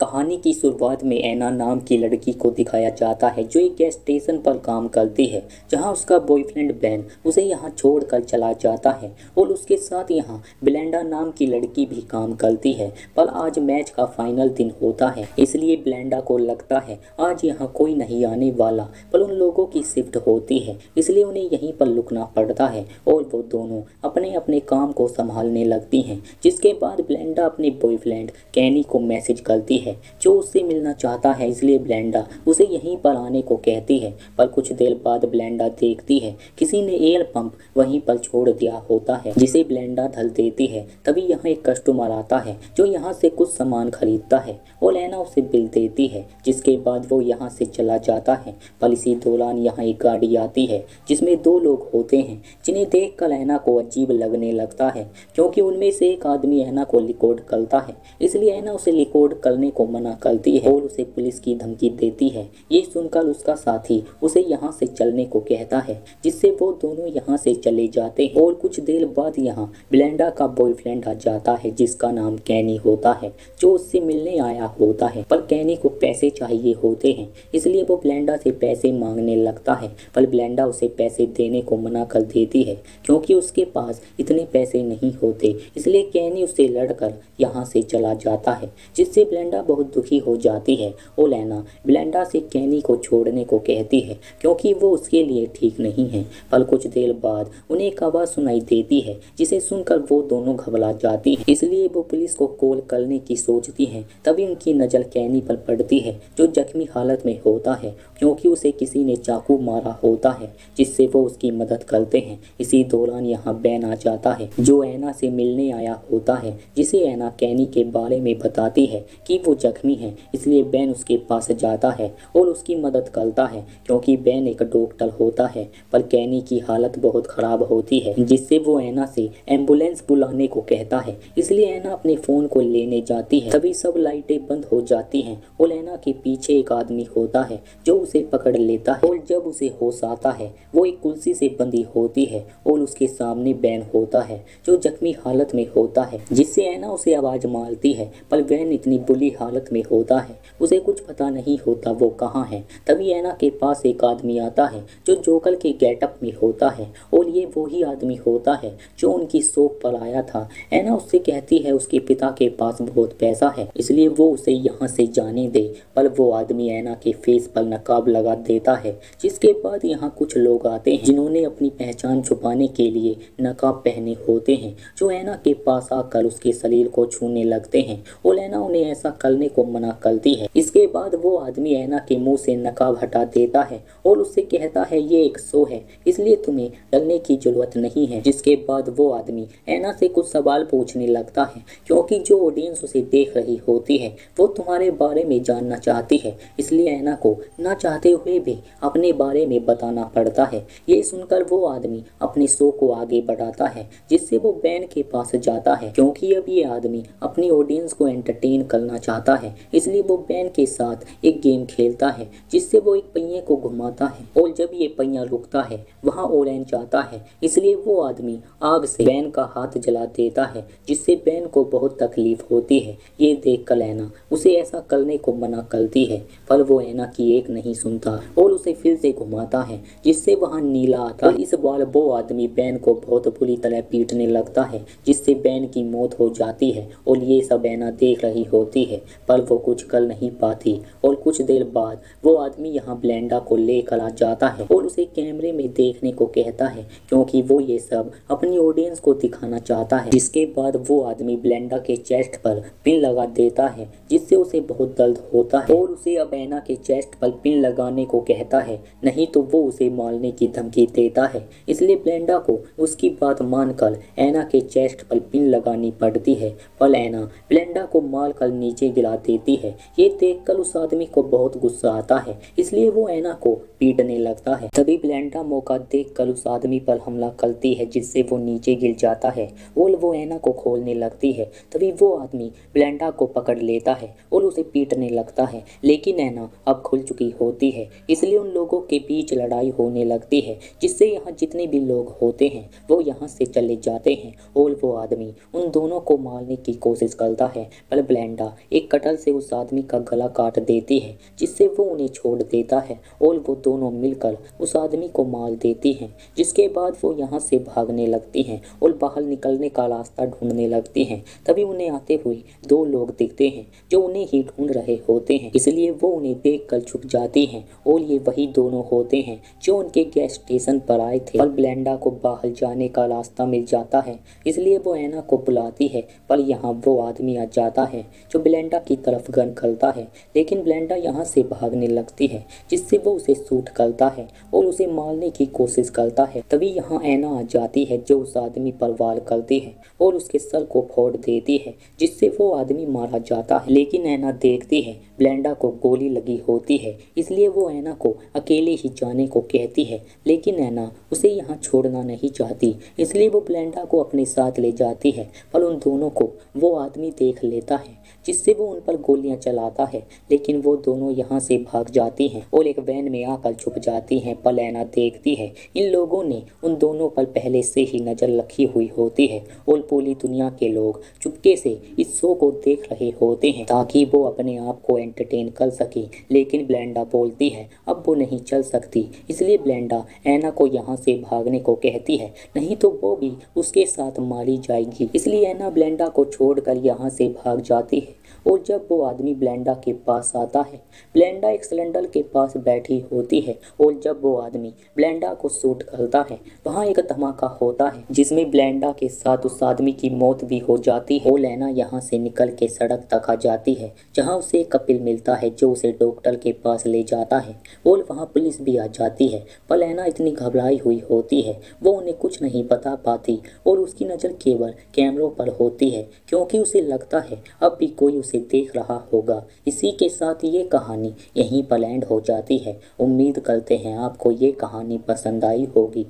कहानी की शुरुआत में ऐना नाम की लड़की को दिखाया जाता है जो एक गैस स्टेशन पर काम करती है, जहां उसका बॉयफ्रेंड बेन उसे यहां छोड़कर चला जाता है और उसके साथ यहां ब्लेंडा नाम की लड़की भी काम करती है। पर आज मैच का फाइनल दिन होता है, इसलिए ब्लेंडा को लगता है आज यहाँ कोई नहीं आने वाला, पर उन लोगों की शिफ्ट होती है इसलिए उन्हें यहीं पर रुकना पड़ता है और वो दोनों अपने अपने काम को संभालने लगती हैं। जिसके बाद ब्लेंडा अपने बॉयफ्रेंड कैनी को मैसेज करती है जो उससे मिलना चाहता है, इसलिए ब्लेंडा उसे यहीं पर आने को कहती है। पर कुछ देर बाद ब्लेंडा देखती है किसी ने एयर पंप वहीं पर छोड़ दिया होता है, जिसे ब्लेंडा धल देती है। तभी यहाँ एक कस्टमर आता है जो यहाँ से कुछ सामान खरीदता है और ऐना उसे बिल देती है, जिसके बाद वो यहाँ से चला जाता है। पर इसी दौरान यहाँ एक गाड़ी आती है जिसमें दो लोग होते हैं, जिन्हें देख कर ऐना को अजीब लगने लगता है क्योंकि उनमें से एक आदमी ऐना को रिकॉर्ड करता है, इसलिए ऐना उसे रिकॉर्ड करने को मना करती है और उसे पुलिस की धमकी देती है। ये सुनकर उसका साथी उसे यहाँ से चलने को कहता है, जिससे वो दोनों यहाँ से चले जाते हैं। और कुछ देर बाद यहाँ ब्लेंडा का बॉयफ्रेंड आ जाता है जिसका नाम कैनी होता है, जो उससे मिलने आया होता है। पर कैनी को पैसे चाहिए होते हैं, इसलिए वो ब्लेंडा से पैसे मांगने लगता है, पर ब्लेंडा उसे पैसे देने को मना कर देती है क्योंकि उसके पास इतने पैसे नहीं होते। इसलिए कैनी उससे लड़कर यहाँ से चला जाता है, जिससे ब्लेंडा बहुत दुखी हो जाती है और ऐना ब्लेंडा से कैनी को छोड़ने को कहती है क्योंकि वो उसके लिए ठीक नहीं है। पर कुछ देर बाद उन्हें एक आवाज़ सुनाई देती है जिसे सुनकर वो दोनों घबरा जाती हैं, इसलिए वो पुलिस को कॉल करने की सोचती हैं। तभी उनकी नज़र कैनी पर पड़ती है जो जख्मी हालत में होता है क्योंकि उसे किसी ने चाकू मारा होता है, जिससे वो उसकी मदद करते हैं। इसी दौरान यहाँ बेन आ जाता है जो ऐना से मिलने आया होता है, जिसे ऐना कैनी के बारे में बताती है कि वो जख्मी है। इसलिए बेन उसके पास जाता है और उसकी मदद करता है क्योंकि बेन एक डॉक्टर होता है। पर कैनी की हालत बहुत ख़राब होती है, जिससे वो ऐना से एम्बुलेंस बुलाने को कहता है। इसलिए ऐना अपने फ़ोन को लेने जाती है, तभी सब लाइटें बंद हो जाती हैं और ऐना के पीछे एक आदमी होता है जो उसे पकड़ लेता है। और जब उसे होश आता है वो एक कुर्सी से बंधी होती है और उसके सामने बेन होता है जो जख्मी हालत में होता है, जिससे ऐना उसे आवाज़ मारती है। पर बेन इतनी बुरी हालत में होता है उसे कुछ पता नहीं होता वो कहाँ है। तभी ऐना के पास एक आदमी आता है जो जोकर के गेटअप में होता है और ये वही आदमी होता है जो उनकी शॉप पर आया था। ऐना उससे कहती है उसके पिता के पास बहुत पैसा है, इसलिए वो उसे यहाँ से जाने दे। पर वो आदमी ऐना के फेस पर नकाब लगा देता है, जिसके बाद यहाँ कुछ लोग आते हैं जिन्होंने अपनी पहचान छुपाने के लिए नकाब पहने होते हैं, जो ऐना के पास आकर उसके शरीर को छूने लगते हैं और ऐना उन्हें ऐसा करने को मना करती है। इसके बाद वो आदमी ऐना के मुंह से नकाब हटा देता है और उससे कहता है ये एक शो है, इसलिए तुम्हें डरने की जरूरत नहीं है। जिसके बाद वो आदमी ऐना से कुछ सवाल पूछने लगता है क्योंकि जो ऑडियंस उसे देख रही होती है वो तुम्हारे बारे में जानना चाहती है, इसलिए ऐना को ना चाहते हुए भी अपने बारे में बताना पड़ता है। ये सुनकर वो आदमी अपने शो को आगे बढ़ाता है, जिससे वो बेन के पास जाता है क्योंकि अब ये आदमी अपनी ऑडियंस को एंटरटेन करना चाहता है। इसलिए वो बेन के साथ एक गेम खेलता है जिससे वो एक पहिए को घुमाता है और जब ये पहिया रुकता है वहाँ ऑरेंज आता है, इसलिए वो आदमी आग से बेन का हाथ जला देता है, जिससे बेन को बहुत तकलीफ होती है। ये देख कर ऐना उसे ऐसा करने को मना करती है, पर वो ऐना की एक नहीं सुनता और उसे फिर से घुमाता है, जिससे वहाँ नीला आता है। इस बार वो आदमी बेन को बहुत बुरी तरह पीटने लगता है, जिससे बेन की मौत हो जाती है और ये सब ऐना देख रही होती है, पर वो कुछ कर नहीं पाती। और कुछ देर बाद वो आदमी यहाँ ब्लेंडा को लेकर आ जाता है और उसे कैमरे में देखने को कहता है क्योंकि वो ये सब अपनी ऑडियंस को दिखाना चाहता है। जिसके बाद वो आदमी ब्लेंडा के चेस्ट पर पिन लगा देता है, जिससे उसे बहुत दर्द होता है और उसे अब ऐना के चेस्ट पर पिन लगाने को कहता है, नहीं तो वो उसे मारने की धमकी देता है। इसलिए ब्लेंडा को उसकी बात मानकर ऐना के चेस्ट पर पिन लगानी पड़ती है, पर ऐना ब्लेंडा को मारकर नीचे गिरा देती है। ये देखकर उस आदमी को बहुत गुस्सा आता है, इसलिए वो ऐना को पीटने लगता है। तभी ब्लेंडा मौका देखकर उस आदमी पर हमला करती है, जिससे वो नीचे गिर जाता है और वो ऐना को खोलने लगती है। तभी वो आदमी ब्लेंडा को पकड़ लेता है और उसे पीटने लगता है, लेकिन ऐना अब खुल चुकी होती है, इसलिए उन लोगों के बीच लड़ाई होने लगती है, जिससे यहाँ जितने भी लोग होते हैं वो यहाँ से चले जाते हैं और वो आदमी उन दोनों को मारने की कोशिश करता है। पर ब्लेंडा एक एक कटल से उस आदमी का गला काट देती है, जिससे वो उन्हें छोड़ देता है और वो दोनों मिलकर उस आदमी को मार देती हैं। जिसके बाद वो यहाँ से भागने लगती हैं और बाहर निकलने का रास्ता ढूंढने लगती हैं। तभी उन्हें आते हुए दो लोग दिखते हैं जो उन्हें ही ढूंढ रहे होते हैं, इसलिए वो उन्हें देखकर छुप जाती हैं और ये वही दोनों होते हैं जो उनके गैस स्टेशन पर आए थे। पर ब्लेंडा को बाहर जाने का रास्ता मिल जाता है, इसलिए वो ऐना को बुलाती है। पर यहाँ वो आदमी आ जाता है जो ब्लेंडा की तरफ गन करता है, लेकिन ब्लेंडा यहाँ से भागने लगती है, जिससे वो उसे शूट करता है और उसे मारने की कोशिश करता है। तभी यहाँ ऐना आ जाती है जो उस आदमी पर वार करती है और उसके सर को फोड़ देती है, जिससे वो आदमी मारा जाता है। लेकिन ऐना देखती है ब्लेंडा को गोली लगी होती है, इसलिए वो ऐना को अकेले ही जाने को कहती है। लेकिन ऐना उसे यहाँ छोड़ना नहीं चाहती, इसलिए वो ब्लेंडा को अपने साथ ले जाती है। पर उन दोनों को वो आदमी देख लेता है, जिससे वो उन पर गोलियां चलाता है। लेकिन वो दोनों यहाँ से भाग जाती हैं और एक वैन में आकर छुप जाती हैं। पर ऐना देखती है इन लोगों ने उन दोनों पर पहले से ही नज़र रखी हुई होती है और पूरी दुनिया के लोग चुपके से इस शो को देख रहे होते हैं ताकि वो अपने आप को एंटरटेन कर सके। लेकिन ब्लेंडा बोलती है अब वो नहीं चल सकती, इसलिए ब्लेंडा ऐना को यहाँ से भागने को कहती है, नहीं तो वो भी उसके साथ मारी जाएगी। इसलिए ऐना ब्लेंडा को छोड़कर यहाँ से भाग जाती है। और जब वो आदमी ब्लेंडा के पास आता है, ब्लेंडा एक सिलेंडर के पास बैठी होती है और जब वो आदमी ब्लेंडा को शूट करता है, वहाँ एक धमाका होता है जिसमें ब्लेंडा के साथ उस आदमी की मौत भी हो जाती है। और ऐना यहाँ से निकल के सड़क तक आ जाती है, जहाँ उसे एक कपिल मिलता है जो उसे डॉक्टर के पास ले जाता है और वहाँ पुलिस भी आ जाती है। पर ऐना इतनी घबराई हुई होती है, वो उन्हें कुछ नहीं बता पाती और उसकी नज़र केवल कैमरों पर होती है, क्योंकि उसे लगता है अब भी कोई उसे देख रहा होगा। इसी के साथ ये कहानी यहीं पर एंड हो जाती है। उम्मीद करते हैं आपको ये कहानी पसंद आई होगी।